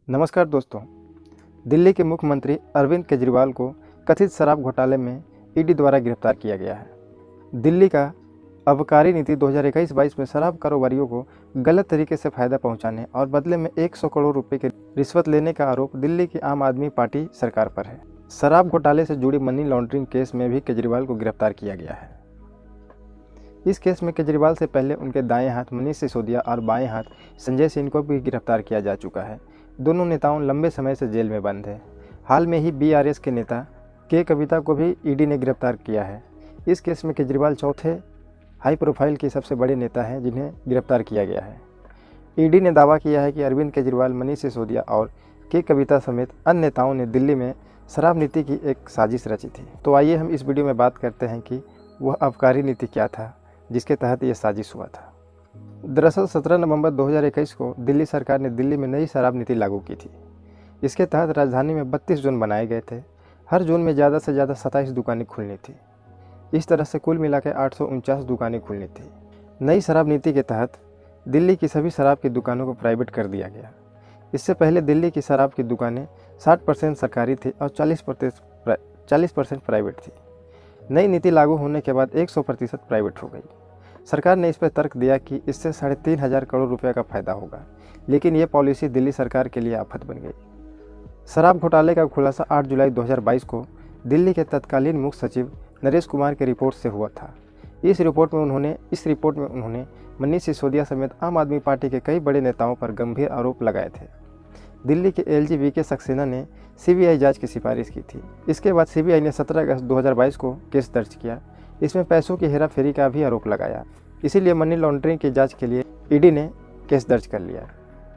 नमस्कार दोस्तों। दिल्ली के मुख्यमंत्री अरविंद केजरीवाल को कथित शराब घोटाले में ईडी द्वारा गिरफ्तार किया गया है। दिल्ली का आबकारी नीति 2021-22 में शराब कारोबारियों को गलत तरीके से फायदा पहुंचाने और बदले में 100 करोड़ रुपए की रिश्वत लेने का आरोप दिल्ली की आम आदमी पार्टी सरकार पर है। शराब घोटाले से जुड़ी मनी लॉन्ड्रिंग केस में भी केजरीवाल को गिरफ्तार किया गया है। इस केस में केजरीवाल से पहले उनके दाएं हाथ मनीष सिसोदिया और बाएं हाथ संजय सिंह को भी गिरफ्तार किया जा चुका है। दोनों नेताओं लंबे समय से जेल में बंद हैं। हाल में ही बीआरएस के नेता के कविता को भी ईडी ने गिरफ्तार किया है। इस केस में केजरीवाल चौथे हाई प्रोफाइल के सबसे बड़े नेता हैं जिन्हें गिरफ्तार किया गया है। ईडी ने दावा किया है कि अरविंद केजरीवाल, मनीष सिसोदिया और के कविता समेत अन्य नेताओं ने दिल्ली में शराब नीति की एक साजिश रची थी। तो आइए हम इस वीडियो में बात करते हैं कि वह आबकारी नीति क्या था जिसके तहत यह साजिश हुआ था। दरअसल 17 नवंबर 2021 को दिल्ली सरकार ने दिल्ली में नई शराब नीति लागू की थी। इसके तहत राजधानी में 32 जोन बनाए गए थे। हर जोन में ज़्यादा से ज़्यादा 27 दुकानें खुलनी थी। इस तरह से कुल मिलाकर 849 दुकानें खुलनी थी। नई शराब नीति के तहत दिल्ली की सभी शराब की दुकानों को प्राइवेट कर दिया गया। इससे पहले दिल्ली की शराब की दुकानें 60% सरकारी थी और 40% प्राइवेट थी। नई नीति लागू होने के बाद 100% प्राइवेट हो गई। सरकार ने इस पर तर्क दिया कि इससे 3,500 करोड़ रुपए का फायदा होगा, लेकिन ये पॉलिसी दिल्ली सरकार के लिए आफत बन गई। शराब घोटाले का खुलासा 8 जुलाई 2022 को दिल्ली के तत्कालीन मुख्य सचिव नरेश कुमार की रिपोर्ट से हुआ था। इस रिपोर्ट में उन्होंने मनीष सिसोदिया समेत आम आदमी पार्टी के कई बड़े नेताओं पर गंभीर आरोप लगाए थे। दिल्ली के एलजी वीके सक्सेना ने सीबीआई जांच की सिफारिश की थी। इसके बाद सीबीआई ने 17 अगस्त 2022 को केस दर्ज किया। इसमें पैसों की हेराफेरी का भी आरोप लगाया। इसीलिए मनी लॉन्ड्रिंग की जांच के लिए ईडी ने केस दर्ज कर लिया।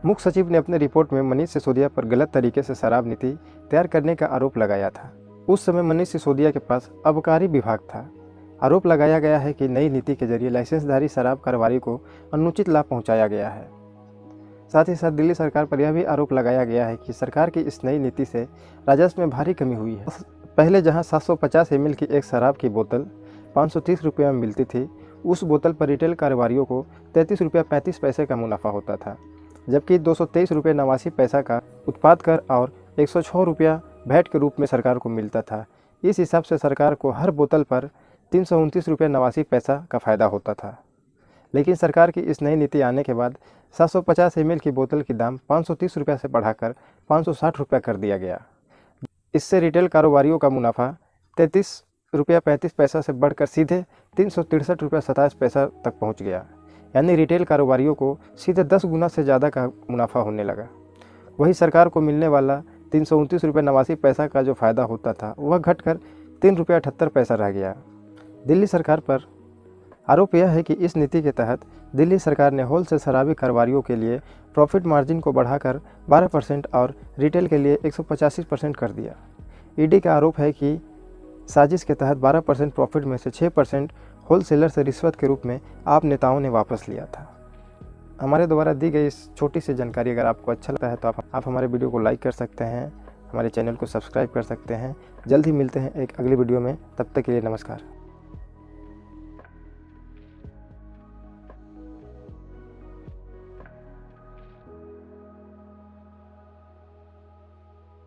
मुख्य सचिव ने अपनी रिपोर्ट में मनीष सिसोदिया पर गलत तरीके से शराब नीति तैयार करने का आरोप लगाया था। उस समय मनीष सिसोदिया के पास आबकारी विभाग था। आरोप लगाया गया है कि नई नीति के जरिए लाइसेंसधारी शराब कारोबारी को अनुचित लाभ पहुंचाया गया है। साथ ही साथ दिल्ली सरकार पर यह भी आरोप लगाया गया है कि सरकार की इस नई नीति से राजस्व में भारी कमी हुई है। पहले जहां 750 ml की एक शराब की बोतल 530 रुपये में मिलती थी, उस बोतल पर रिटेल कारोबारियों को 33 रुपये 35 पैसे का मुनाफा होता था, जबकि 223 रुपये 89 पैसा का उत्पाद कर और 106 रुपया वैट के रूप में सरकार को मिलता था। इस हिसाब से सरकार को हर बोतल पर 329 रुपये 89 पैसा का फ़ायदा होता था। लेकिन सरकार की इस नई नीति आने के बाद 750 ml की बोतल की दाम 530 रुपये से बढ़ाकर 560 रुपये कर दिया गया। इससे रिटेल कारोबारियों का मुनाफा 33 रुपया 35 पैसा से बढ़कर सीधे 363 रुपया 27 पैसा तक पहुंच गया। यानी रिटेल कारोबारियों को सीधे 10 गुना से ज़्यादा का मुनाफा होने लगा। वही सरकार को मिलने वाला 329 रुपये 89 पैसा का जो फ़ायदा होता था वह घटकर 3 रुपया 78 पैसा रह गया। दिल्ली सरकार पर आरोप यह है कि इस नीति के तहत दिल्ली सरकार ने होलसेल शराबी कारोबारियों के लिए प्रॉफिट मार्जिन को बढ़ाकर 12% और रिटेल के लिए 185% कर दिया। ईडी का आरोप है कि साजिश के तहत 12% प्रॉफिट में से 6% होलसेलर से रिश्वत के रूप में आप नेताओं ने वापस लिया था। हमारे द्वारा दी गई इस छोटी सी जानकारी अगर आपको अच्छा लगता है तो आप हमारे वीडियो को लाइक कर सकते हैं, हमारे चैनल को सब्सक्राइब कर सकते हैं। जल्द ही मिलते हैं एक अगली वीडियो में। तब तक के लिए नमस्कार।